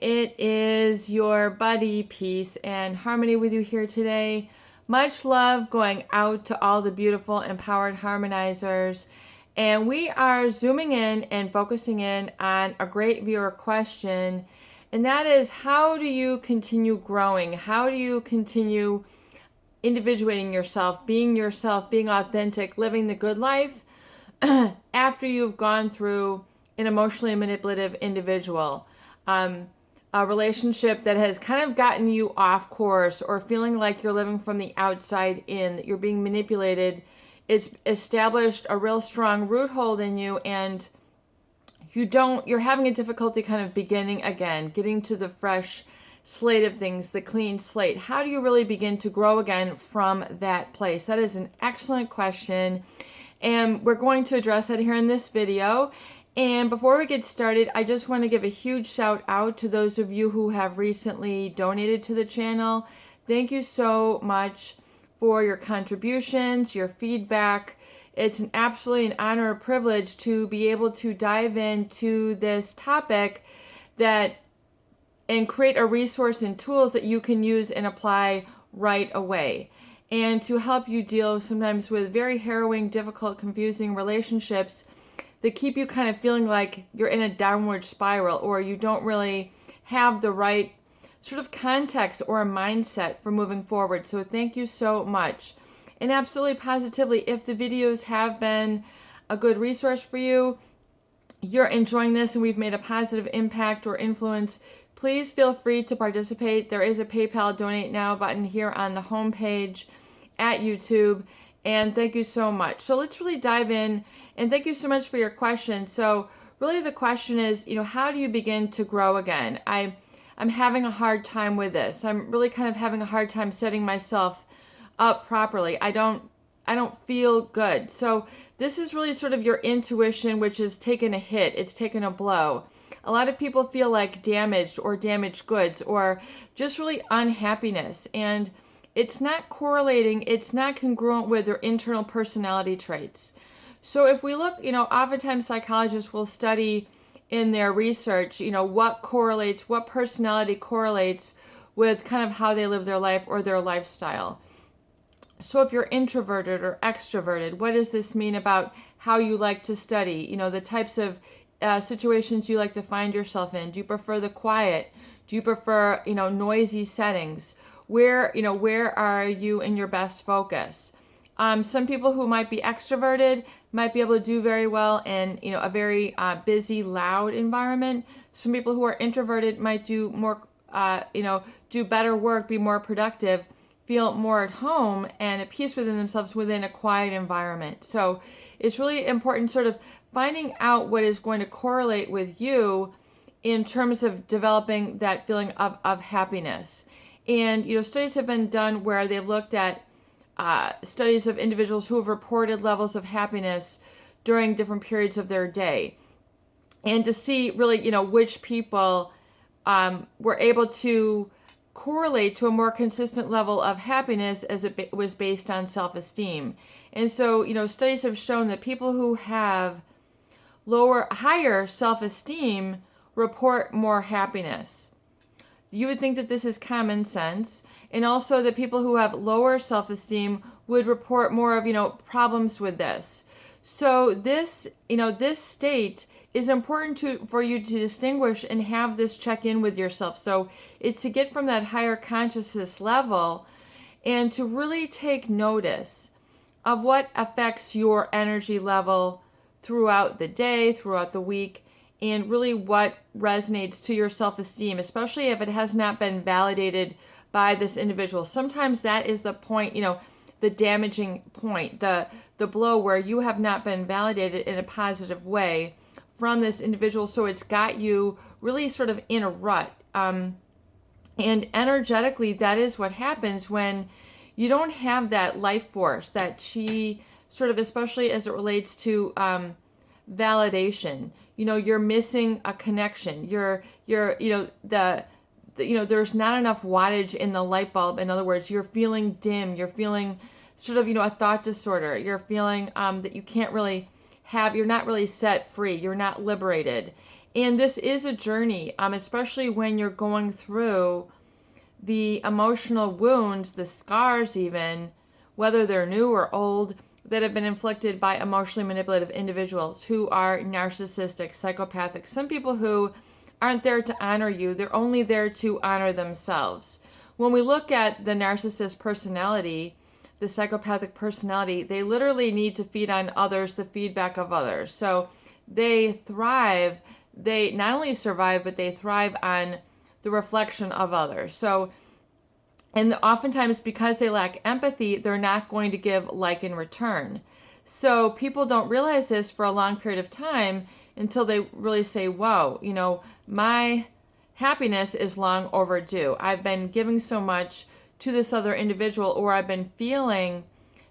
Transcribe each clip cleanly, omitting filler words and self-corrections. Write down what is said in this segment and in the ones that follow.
It is your buddy, Peace and Harmony with you here today. Much love going out to all the beautiful, empowered harmonizers. And we are zooming in and focusing in on a great viewer question. And that is, how do you continue growing? How do you continue individuating yourself, being authentic, living the good life after you've gone through an emotionally manipulative individual? A relationship that has kind of gotten you off course, or feeling like you're living from the outside in, that you're being manipulated. It's established a real strong root hold in you, and you're having a difficulty kind of beginning again, getting to the fresh slate of things, the clean slate. How do you really begin to grow again from that place? That is an excellent question, and we're going to address that here in this video. And before we get started, I just want to give a huge shout out to those of you who have recently donated to the channel. Thank you so much for your contributions, your feedback. It's absolutely an honor and privilege to be able to dive into this topic and create a resource and tools that you can use and apply right away, and to help you deal sometimes with very harrowing, difficult, confusing relationships that keep you kind of feeling like you're in a downward spiral, or you don't really have the right sort of context or a mindset for moving forward. So thank you so much. And absolutely positively, if the videos have been a good resource for you, you're enjoying this, and we've made a positive impact or influence, please feel free to participate. There is a PayPal Donate Now button here on the homepage at YouTube. And thank you so much. So let's really dive in, and thank you so much for your question. So really the question is, how do you begin to grow again? I'm having a hard time with this. I'm really kind of having a hard time setting myself up properly. I don't feel good. So this is really sort of your intuition, which has taken a hit. It's taken a blow. A lot of people feel like damaged or damaged goods, or just really unhappiness. And it's not correlating, it's not congruent with their internal personality traits. So if we look, oftentimes psychologists will study in their research, what correlates, what personality correlates with kind of how they live their life or their lifestyle. So if you're introverted or extroverted, what does this mean about how you like to study? The types of situations you like to find yourself in. Do you prefer the quiet? Do you prefer, noisy settings? Where are you in your best focus? Some people who might be extroverted might be able to do very well in, a very busy, loud environment. Some people who are introverted might do more, do better work, be more productive, feel more at home and at peace within themselves within a quiet environment. So it's really important sort of finding out what is going to correlate with you in terms of developing that feeling of happiness. And, studies have been done where they've looked at studies of individuals who have reported levels of happiness during different periods of their day. And to see really, which people were able to correlate to a more consistent level of happiness as it was based on self-esteem. And so, studies have shown that people who have higher self-esteem report more happiness. You would think that this is common sense, and also that people who have lower self-esteem would report more of, problems with this. So this, this state is important for you to distinguish and have this check in with yourself. So it's to get from that higher consciousness level and to really take notice of what affects your energy level throughout the day, throughout the week, and really what resonates to your self-esteem, especially if it has not been validated by this individual. Sometimes that is the point, the damaging point, the blow where you have not been validated in a positive way from this individual. So it's got you really sort of in a rut. And energetically, that is what happens when you don't have that life force, that chi, sort of, especially as it relates to validation. You're missing a connection. There's not enough wattage in the light bulb. In other words, you're feeling dim. You're feeling sort of, a thought disorder. You're feeling that you can't really you're not really set free. You're not liberated. And this is a journey, especially when you're going through the emotional wounds, the scars even, whether they're new or old, that have been inflicted by emotionally manipulative individuals who are narcissistic, psychopathic. Some people who aren't there to honor you, they're only there to honor themselves. When we look at the narcissist personality, the psychopathic personality, they literally need to feed on others, the feedback of others. So they thrive, they not only survive, but they thrive on the reflection of others. So, and oftentimes because they lack empathy, they're not going to give like in return. So people don't realize this for a long period of time until they really say, whoa, my happiness is long overdue. I've been giving so much to this other individual, or I've been feeling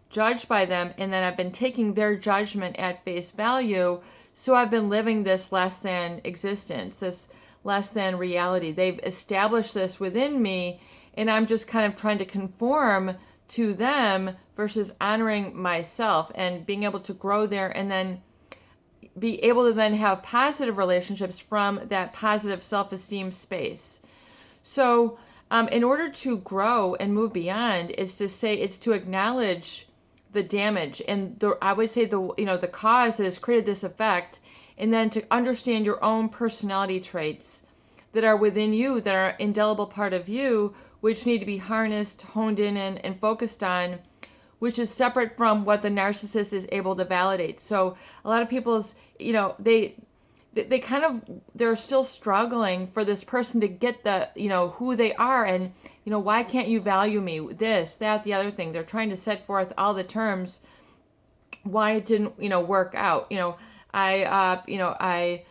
judged by them, and then I've been taking their judgment at face value. So I've been living this less than existence, this less than reality. They've established this within me, and I'm just kind of trying to conform to them versus honoring myself and being able to grow there, and then be able to then have positive relationships from that positive self-esteem space. So in order to grow and move beyond, is to say, it's to acknowledge the damage and I would say the cause that has created this effect, and then to understand your own personality traits that are within you, that are an indelible part of you, which need to be harnessed, honed in, and focused on, which is separate from what the narcissist is able to validate. So a lot of people's, they kind of, they're still struggling for this person to get the, who they are, and, why can't you value me? This, that, the other thing. They're trying to set forth all the terms why it didn't, work out. I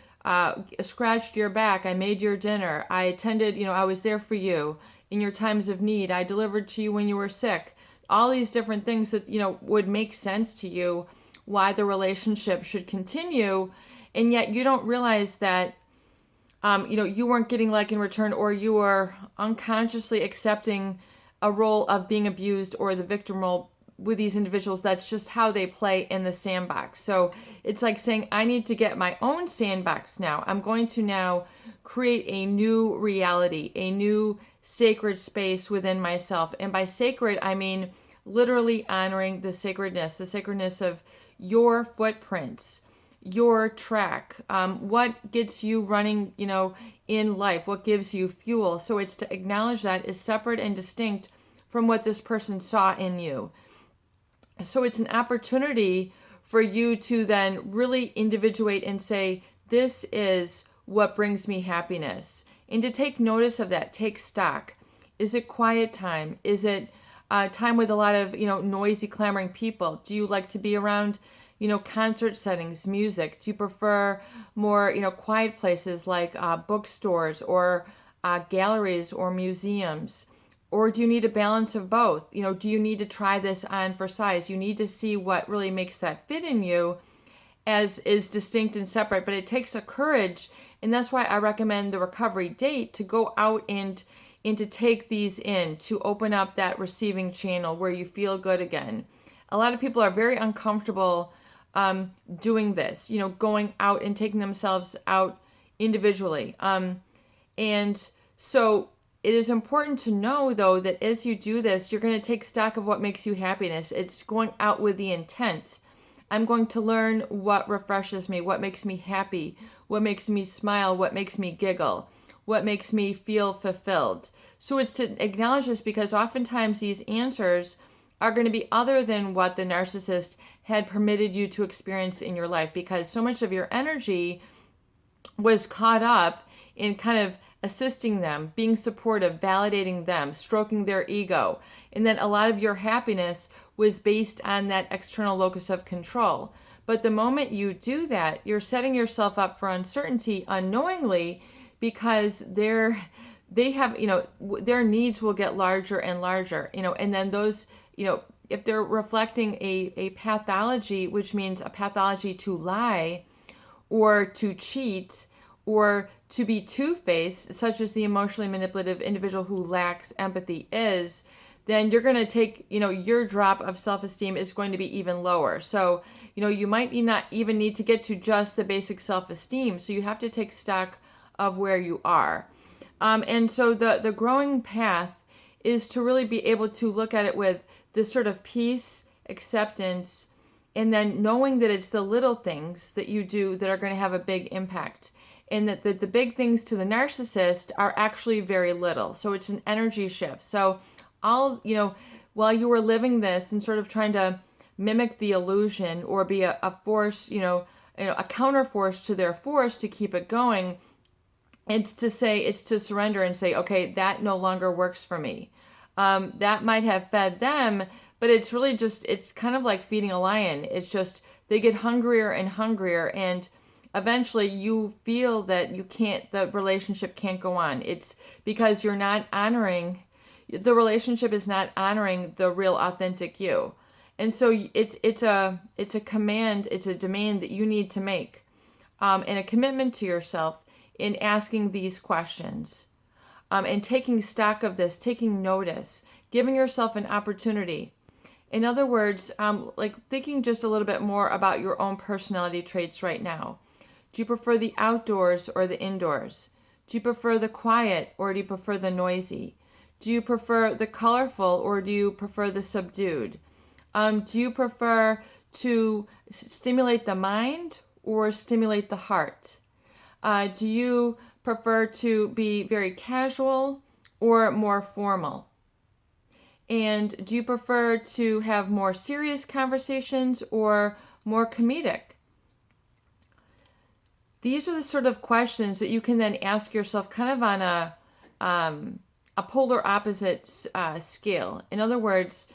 scratched your back. I made your dinner. I attended, I was there for you in your times of need. I delivered to you when you were sick. All these different things that, would make sense to you, why the relationship should continue. And yet you don't realize that, you weren't getting like in return, or you were unconsciously accepting a role of being abused or the victim role with these individuals. That's just how they play in the sandbox. So it's like saying, I need to get my own sandbox now. I'm going to now create a new reality, a new sacred space within myself. And by sacred, I mean literally honoring the sacredness of your footprints, your track, what gets you running, in life, what gives you fuel. So it's to acknowledge that is separate and distinct from what this person saw in you. So it's an opportunity for you to then really individuate and say, this is what brings me happiness. And to take notice of that, take stock. Is it quiet time? Is it time with a lot of, noisy, clamoring people? Do you like to be around, concert settings, music? Do you prefer more, quiet places like bookstores or galleries or museums? Or do you need a balance of both? Do you need to try this on for size? You need to see what really makes that fit in you as is distinct and separate. But it takes a courage, and that's why I recommend the recovery date, to go out and to take these in, to open up that receiving channel where you feel good again. A lot of people are very uncomfortable doing this, going out and taking themselves out individually. And so it is important to know, though, that as you do this, you're going to take stock of what makes you happiness. It's going out with the intent. I'm going to learn what refreshes me, what makes me happy, what makes me smile, what makes me giggle, what makes me feel fulfilled. So it's to acknowledge this, because oftentimes these answers are going to be other than what the narcissist had permitted you to experience in your life, because so much of your energy was caught up in kind of assisting them, being supportive, validating them, stroking their ego. And then a lot of your happiness was based on that external locus of control. But the moment you do that, you're setting yourself up for uncertainty unknowingly, because they have, their needs will get larger and larger, and then those, if they're reflecting a pathology, which means a pathology to lie or to cheat or to be two-faced, such as the emotionally manipulative individual who lacks empathy is, then you're going to take, your drop of self-esteem is going to be even lower. So, you might not even need to get to just the basic self-esteem. So you have to take stock of where you are. And so the growing path is to really be able to look at it with this sort of peace, acceptance, and then knowing that it's the little things that you do that are going to have a big impact. And that the big things to the narcissist are actually very little. So it's an energy shift. So while you were living this and sort of trying to mimic the illusion or be a force, a counter force to their force to keep it going, it's to surrender and say, okay, that no longer works for me. That might have fed them, but it's really just, it's kind of like feeding a lion. It's just, they get hungrier and hungrier, and eventually you feel that the relationship can't go on. It's because you're not honoring, the relationship is not honoring the real authentic you. And so it's a command, it's a demand that you need to make, and a commitment to yourself in asking these questions, and taking stock of this, taking notice, giving yourself an opportunity. In other words, like thinking just a little bit more about your own personality traits right now. Do you prefer the outdoors or the indoors? Do you prefer the quiet or do you prefer the noisy? Do you prefer the colorful or do you prefer the subdued? Do you prefer to stimulate the mind or stimulate the heart? Do you prefer to be very casual or more formal? And do you prefer to have more serious conversations or more comedic? These are the sort of questions that you can then ask yourself kind of on a polar opposite scale. In other words,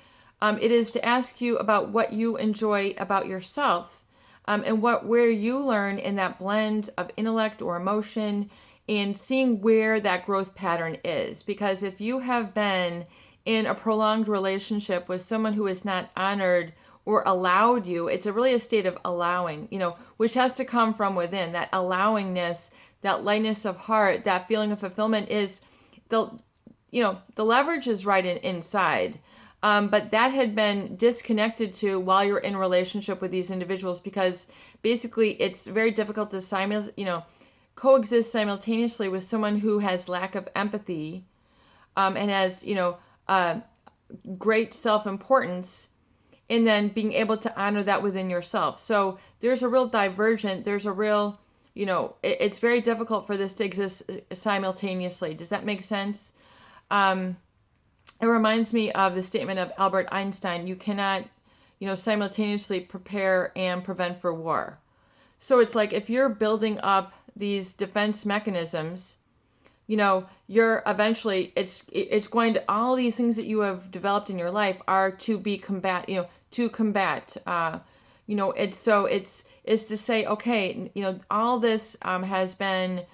it is to ask you about what you enjoy about yourself, and where you learn in that blend of intellect or emotion, and seeing where that growth pattern is. Because if you have been in a prolonged relationship with someone who is not honored or allowed you, it's really a state of allowing, which has to come from within. That allowingness, that lightness of heart, that feeling of fulfillment is the leverage is right inside. But that had been disconnected to while you're in a relationship with these individuals, because basically it's very difficult to coexist simultaneously with someone who has lack of empathy, and has, great self-importance, and then being able to honor that within yourself. So there's a real divergent, it's very difficult for this to exist simultaneously. Does that make sense? It reminds me of the statement of Albert Einstein: you cannot, simultaneously prepare and prevent for war. So it's like if you're building up these defense mechanisms, you're eventually, it's going to, all these things that you have developed in your life are to be combat. It's to say, okay, all this has been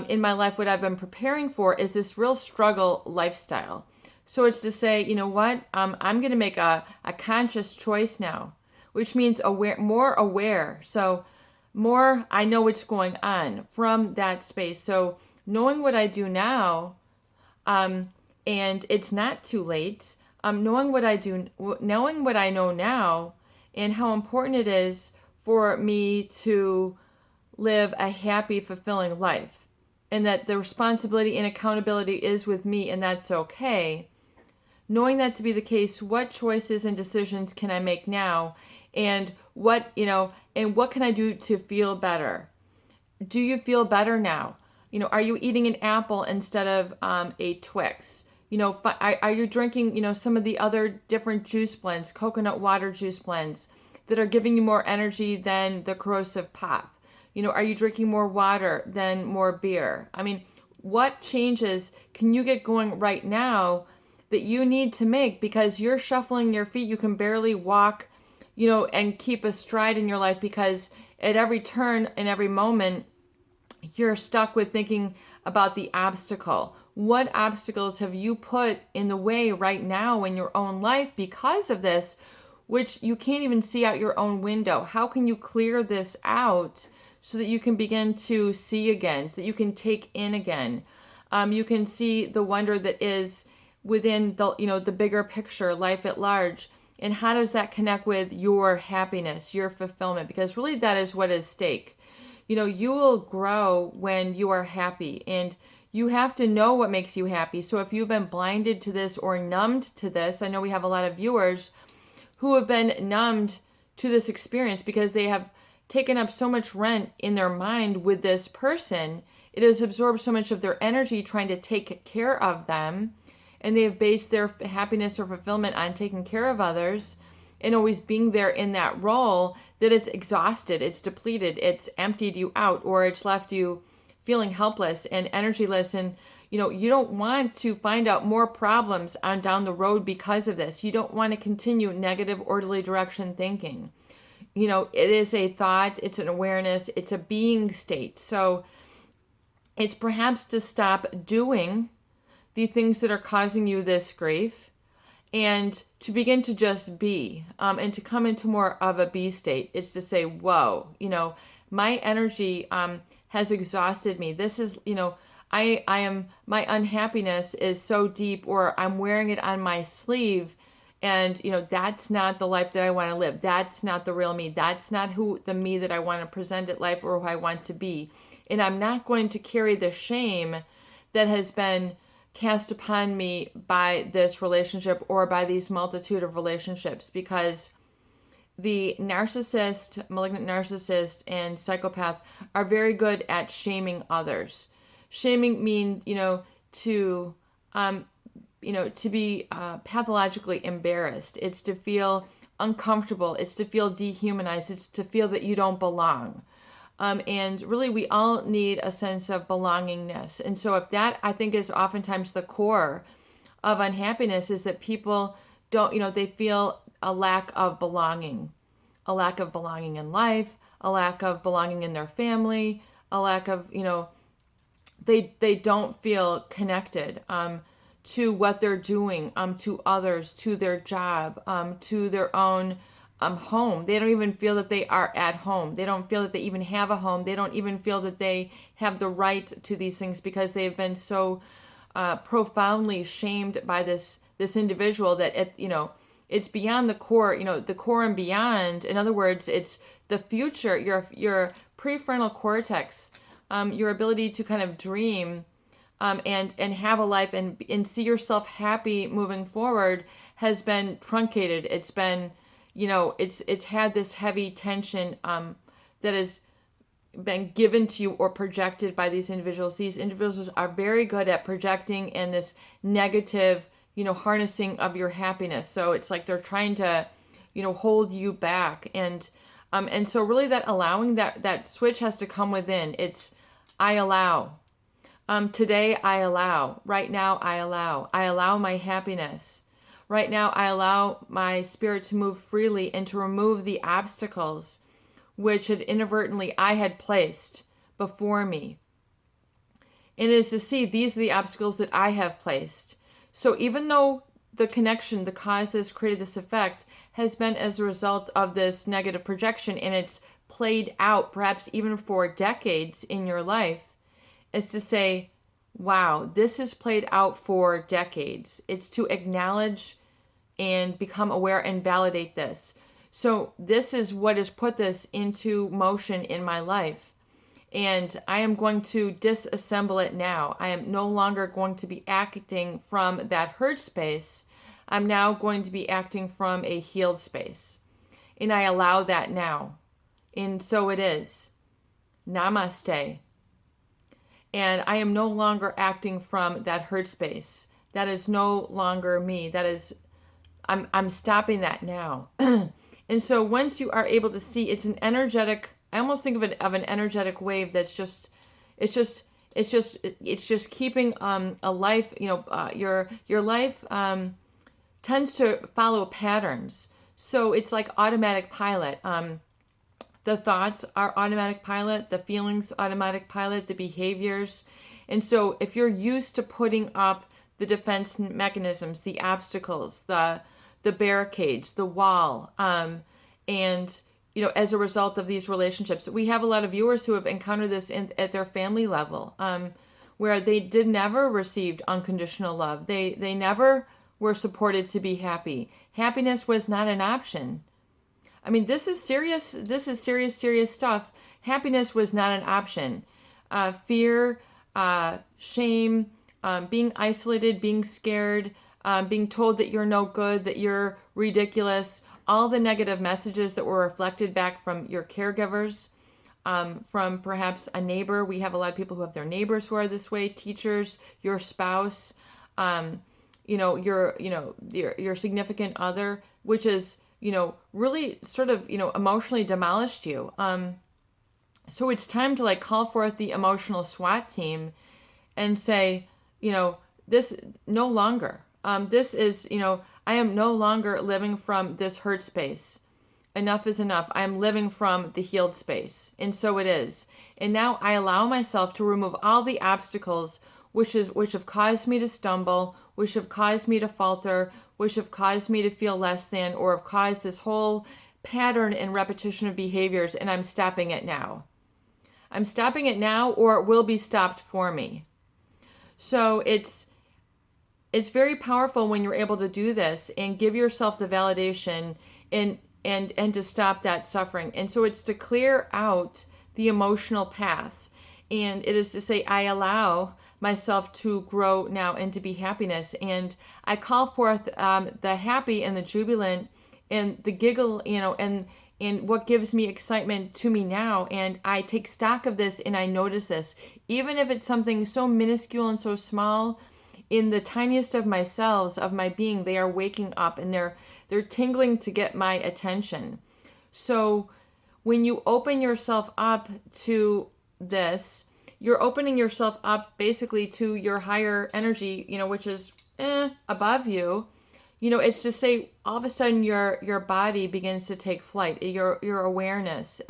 in my life. What I've been preparing for is this real struggle lifestyle. So it's to say, I'm going to make a conscious choice now, which means more aware. So more, I know what's going on from that space. So knowing what I do now, and it's not too late. Knowing what I know now, and how important it is for me to live a happy, fulfilling life, and that the responsibility and accountability is with me, and that's okay. Knowing that to be the case, what choices and decisions can I make now, and what can I do to feel better? Do you feel better now? Are you eating an apple instead of a Twix? Are you drinking, some of the other different juice blends, coconut water juice blends that are giving you more energy than the corrosive pop? Are you drinking more water than more beer? I mean, what changes can you get going right now that you need to make, because you're shuffling your feet? You can barely walk, and keep a stride in your life, because at every turn and every moment, you're stuck with thinking about the obstacle. What obstacles have you put in the way right now in your own life because of this, which you can't even see out your own window? How can you clear this out so that you can begin to see again, so that you can take in again? You can see the wonder that is within the bigger picture, life at large. And how does that connect with your happiness, your fulfillment? Because really that is what is at stake. You will grow when you are happy, and you have to know what makes you happy. So if you've been blinded to this or numbed to this, I know we have a lot of viewers who have been numbed to this experience because they have taken up so much rent in their mind with this person. It has absorbed so much of their energy trying to take care of them, and they have based their happiness or fulfillment on taking care of others and always being there in that role, that it's exhausted, it's depleted, it's emptied you out, or it's left you feeling helpless and energyless. And you don't want to find out more problems on down the road because of this. You don't want to continue negative orderly direction thinking. It is a thought, it's an awareness, it's a being state. So it's perhaps to stop doing the things that are causing you this grief, and to begin to just be, and to come into more of a be state. It's to say, whoa, my energy has exhausted me. This is, I am, my unhappiness is so deep, or I'm wearing it on my sleeve. And, that's not the life that I want to live. That's not the real me. That's not the me that I want to present at life, or who I want to be. And I'm not going to carry the shame that has been cast upon me by this relationship or by these multitude of relationships, because the malignant narcissist and psychopath are very good at shaming others. Shaming means, to be pathologically embarrassed. It's to feel uncomfortable. It's to feel dehumanized. It's to feel that you don't belong. And really, we all need a sense of belongingness. And so if that, I think, is oftentimes the core of unhappiness, is that people don't, they feel a lack of belonging in life, a lack of belonging in their family, a lack of, they don't feel connected to what they're doing, to others, to their job, to their own home. They don't even feel that they are at home. They don't feel that they even have a home. They don't even feel that they have the right to these things, because they've been so profoundly shamed by this individual that it's beyond the core, the core and beyond. In other words, it's the future, your prefrontal cortex, your ability to kind of dream and have a life and see yourself happy moving forward has been truncated. It's been, it's had this heavy tension that has been given to you or projected by these individuals. These individuals are very good at projecting and this negative, harnessing of your happiness. So it's like they're trying to, hold you back. And so really that allowing, that switch has to come within. It's, I allow. Today I allow. Right now I allow. I allow my happiness. Right now I allow my spirit to move freely and to remove the obstacles which inadvertently I had placed before me. And it is to see these are the obstacles that I have placed. So even though the connection, the cause that has created this effect has been as a result of this negative projection, and it's played out perhaps even for decades in your life, is to say, wow, this has played out for decades. It's to acknowledge and become aware and validate this. So this is what has put this into motion in my life. And I am going to disassemble it now. I am no longer going to be acting from that hurt space. I'm now going to be acting from a healed space. And I allow that now. And so it is. Namaste. And I am no longer acting from that hurt space. That is no longer me. That is, I'm stopping that now. And so once you are able to see, it's an energetic, I almost think of it of an energetic wave that's just, it's just keeping a life, your life tends to follow patterns. So it's like automatic pilot. The thoughts are automatic pilot, the feelings automatic pilot, the behaviors. And so if you're used to putting up the defense mechanisms, the obstacles, the barricades, the wall, and as a result of these relationships, we have a lot of viewers who have encountered this at their family level, where they did never received unconditional love. They never were supported to be happy. Happiness was not an option. I mean, this is serious. This is serious stuff. Happiness was not an option. Fear, shame, being isolated, being scared, being told that you're no good, that you're ridiculous, all the negative messages that were reflected back from your caregivers, from perhaps a neighbor. We have a lot of people who have their neighbors who are this way, teachers, your spouse, your significant other, which is, really sort of, emotionally demolished you. So it's time to like call forth the emotional SWAT team and say, this no longer, this is, I am no longer living from this hurt space. Enough is enough. I am living from the healed space. And so it is. And now I allow myself to remove all the obstacles which have caused me to stumble, which have caused me to falter, which have caused me to feel less than, or have caused this whole pattern and repetition of behaviors, and I'm stopping it now. I'm stopping it now, or it will be stopped for me. So it's very powerful when you're able to do this and give yourself the validation and to stop that suffering. And so it's to clear out the emotional paths. And it is to say, I allow myself to grow now and to be happiness. And I call forth the happy and the jubilant and the giggle, and what gives me excitement to me now. And I take stock of this and I notice this. Even if it's something so minuscule and so small, in the tiniest of my cells, of my being, they are waking up and they're tingling to get my attention. So when you open yourself up to this, you're opening yourself up basically to your higher energy, which is above you. It's to say all of a sudden your body begins to take flight, your awareness,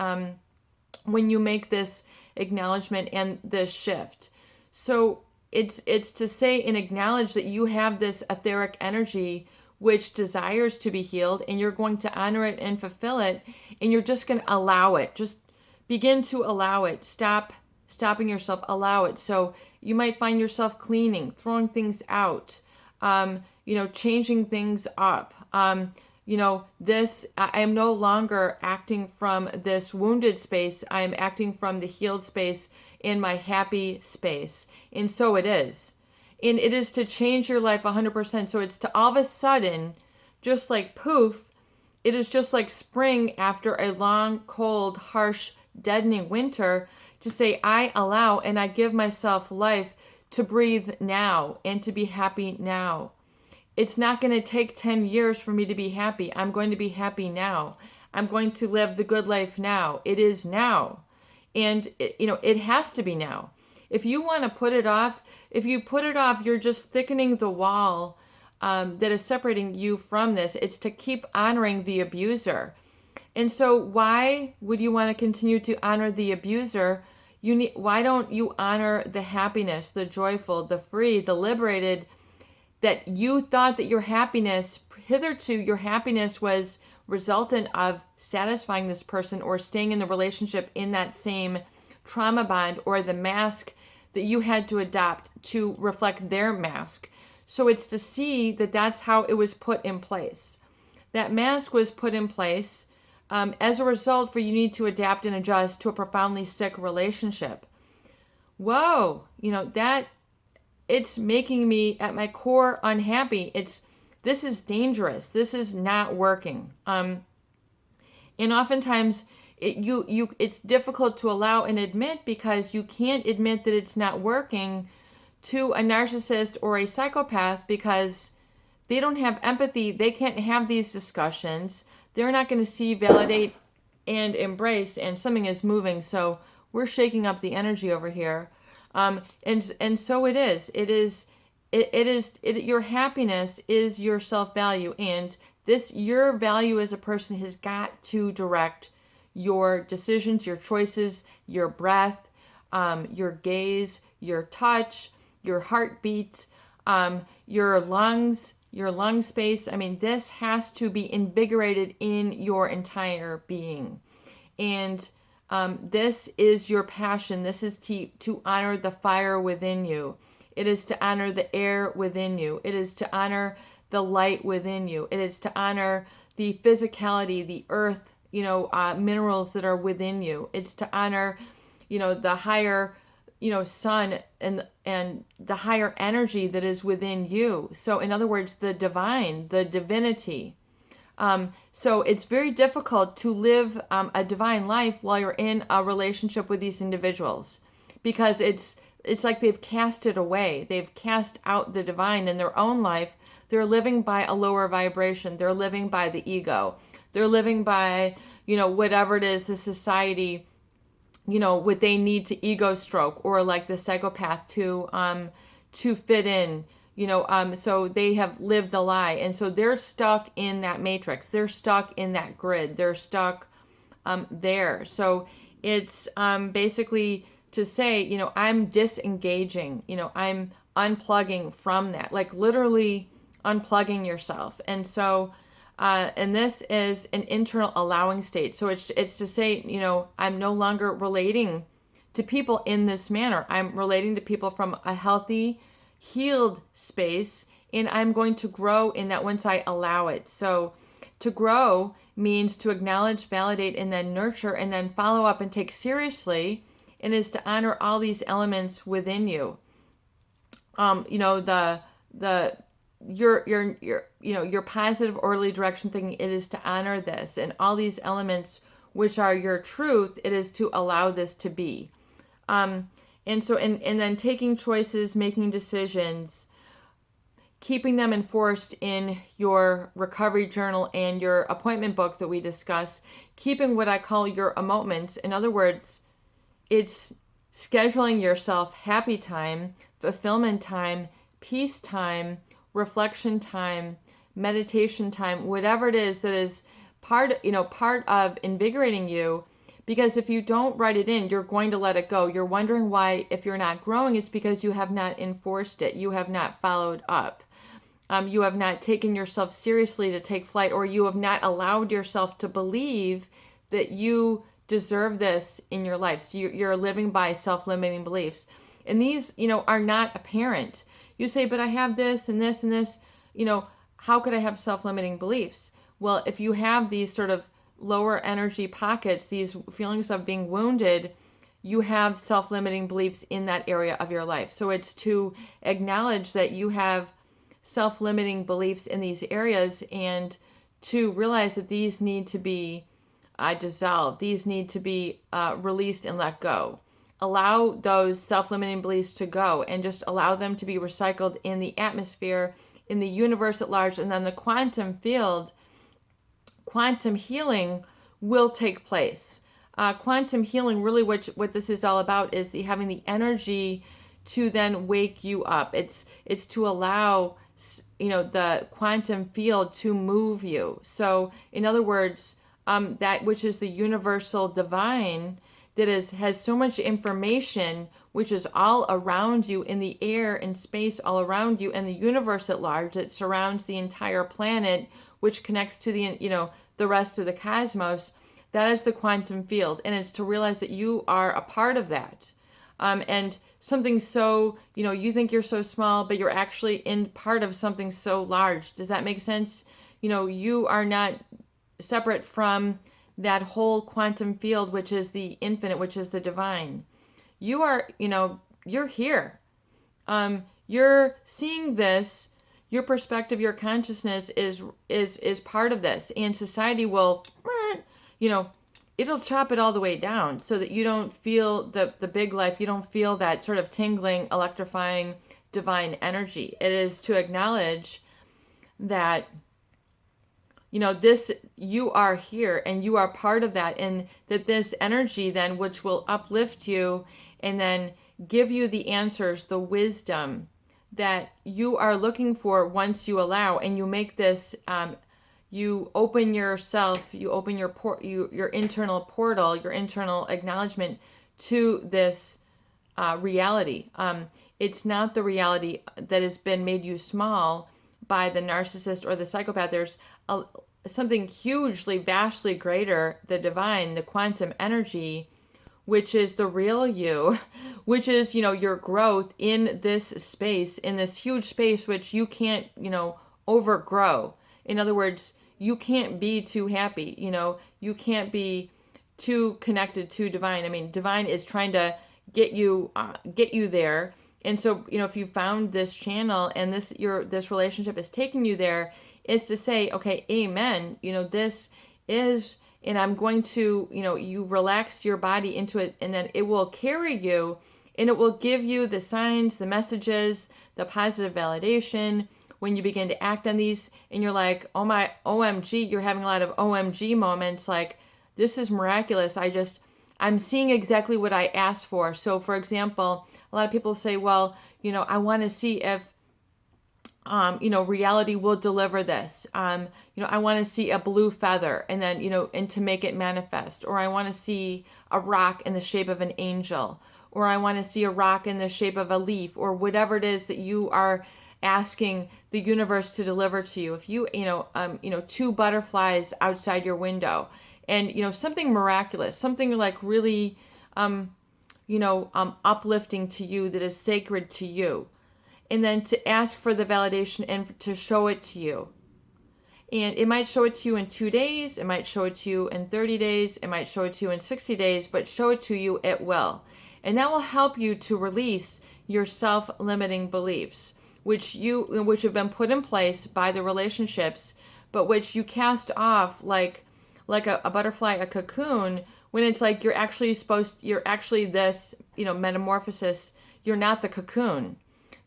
when you make this acknowledgement and this shift. So it's to say and acknowledge that you have this etheric energy which desires to be healed, and you're going to honor it and fulfill it, and you're just going to allow it. Just begin to allow it. Stopping yourself, allow it. So you might find yourself cleaning, throwing things out, changing things up. I am no longer acting from this wounded space. I am acting from the healed space in my happy space. And so it is. And it is to change your life 100%. So it's to all of a sudden, just like poof, it is just like spring after a long, cold, harsh, deadening winter, to say, I allow and I give myself life to breathe now and to be happy now. It's not going to take 10 years for me to be happy. I'm going to be happy now. I'm going to live the good life now. It is now. And, it has to be now. If you want to put it off, you're just thickening the wall that is separating you from this. It's to keep honoring the abuser. And so why would you want to continue to honor the abuser? Why don't you honor the happiness, the joyful, the free, the liberated, that you thought that your happiness was resultant of satisfying this person or staying in the relationship in that same trauma bond, or the mask that you had to adopt to reflect their mask. So it's to see that that's how it was put in place. That mask was put in place as a result for you need to adapt and adjust to a profoundly sick relationship. Whoa, that it's making me at my core unhappy. This is dangerous. This is not working. And oftentimes it's difficult to allow and admit, because you can't admit that it's not working to a narcissist or a psychopath, because they don't have empathy. They can't have these discussions. They're not going to see, validate, and embrace, and something is moving. So we're shaking up the energy over here. And so it is. Your happiness is your self-value, and your value as a person has got to direct your decisions, your choices, your breath, your gaze, your touch, your heartbeat, your lungs, your lung space. I mean, this has to be invigorated in your entire being. And This is your passion. This is to honor the fire within you. It is to honor the air within you. It is to honor the light within you. It is to honor the physicality, the earth, minerals that are within you. It's to honor, the higher, sun and the higher energy that is within you. So in other words, the divine, the divinity. So it's very difficult to live a divine life while you're in a relationship with these individuals, because it's like they've cast it away. They've cast out the divine in their own life. They're living by a lower vibration. They're living by the ego. They're living by, whatever it is the society, what they need to ego stroke, or like the psychopath to fit in. So they have lived a lie, and so they're stuck in that matrix. They're stuck in that grid. They're stuck there. So it's basically to say, I'm disengaging. I'm unplugging from that, like literally unplugging yourself. And so, and this is an internal allowing state. So it's to say, I'm no longer relating to people in this manner. I'm relating to people from a healthy, healed space, and I'm going to grow in that once I allow it. So to grow means to acknowledge, validate, and then nurture, and then follow up and take seriously, and is to honor all these elements within you. Your positive orderly direction thinking, it is to honor this, and all these elements which are your truth, it is to allow this to be. And so, and then taking choices, making decisions, keeping them enforced in your recovery journal and your appointment book that we discuss, keeping what I call your moments. In other words, it's scheduling yourself happy time, fulfillment time, peace time, reflection time, meditation time, whatever it is that is part of invigorating you. Because if you don't write it in, you're going to let it go. You're wondering why, if you're not growing, it's because you have not enforced it. You have not followed up. You have not taken yourself seriously to take flight, or you have not allowed yourself to believe that you deserve this in your life. So you're living by self-limiting beliefs. And these, are not apparent. You say, but I have this and this and this. How could I have self-limiting beliefs? Well, if you have these sort of lower energy pockets, these feelings of being wounded, you have self-limiting beliefs in that area of your life. So it's to acknowledge that you have self-limiting beliefs in these areas, and to realize that these need to be dissolved. These need to be released and let go. Allow those self-limiting beliefs to go, and just allow them to be recycled in the atmosphere, in the universe at large, and then the quantum field. Quantum healing will take place. Quantum healing, really what this is all about, is having the energy to then wake you up. It's to allow, the quantum field to move you. So in other words, that which is the universal divine, that has so much information, which is all around you in the air and space all around you, and the universe at large that surrounds the entire planet, which connects to the rest of the cosmos. That is the quantum field, and it's to realize that you are a part of that. And something so, you think you're so small, but you're actually in part of something so large. Does that make sense? You are not separate from that whole quantum field, which is the infinite, which is the divine. You are, you're here. You're seeing this. Your perspective, your consciousness is part of this, and society will, it'll chop it all the way down so that you don't feel the big life. You don't feel that sort of tingling, electrifying, divine energy. It is to acknowledge that, you are here and you are part of that, and that this energy then, which will uplift you and then give you the answers, the wisdom that you are looking for once you allow, and you make this, you open yourself, you open your internal portal, your internal acknowledgement to this reality. It's not the reality that has been made you small by the narcissist or the psychopath. There's something hugely, vastly greater, the divine, the quantum energy, which is the real you, which is, your growth in this space, in this huge space, which you can't, overgrow. In other words, you can't be too happy, you can't be too connected to divine. I mean, divine is trying to get you there. And so, if you found this channel and this relationship is taking you there, is to say, okay, amen, this is, and I'm going to, you relax your body into it, and then it will carry you, and it will give you the signs, the messages, the positive validation when you begin to act on these, and you're like, oh my, OMG, you're having a lot of OMG moments, like, this is miraculous. I'm seeing exactly what I asked for. So, for example, a lot of people say, well, I want to see if, reality will deliver this. I want to see a blue feather, and then, and to make it manifest. Or I want to see a rock in the shape of an angel. Or I want to see a rock in the shape of a leaf, or whatever it is that you are asking the universe to deliver to you. If you, 2 butterflies outside your window, and, something miraculous, something like really, uplifting to you, that is sacred to you. And then to ask for the validation and to show it to you. And it might show it to you in 2 days. It might show it to you in 30 days. It might show it to you in 60 days, but show it to you at will. And that will help you to release your self-limiting beliefs, which have been put in place by the relationships, but which you cast off like a butterfly, a cocoon, when it's like you're actually this, metamorphosis. You're not the cocoon.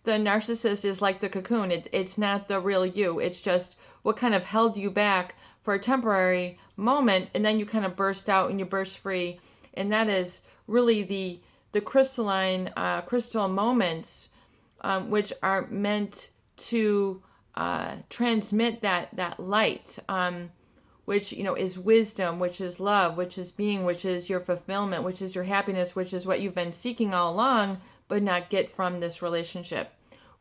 The narcissist is like the cocoon. It's not the real you. It's just what kind of held you back for a temporary moment, and then you kind of burst out and you burst free. And that is really the crystalline, crystal moments, which are meant to transmit that light, which, is wisdom, which is love, which is being, which is your fulfillment, which is your happiness, which is what you've been seeking all along, but not get from this relationship.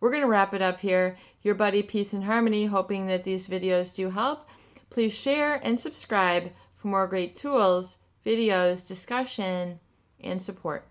We're going to wrap it up here. Your buddy, Peace and Harmony, hoping that these videos do help. Please share and subscribe for more great tools, videos, discussion, and support.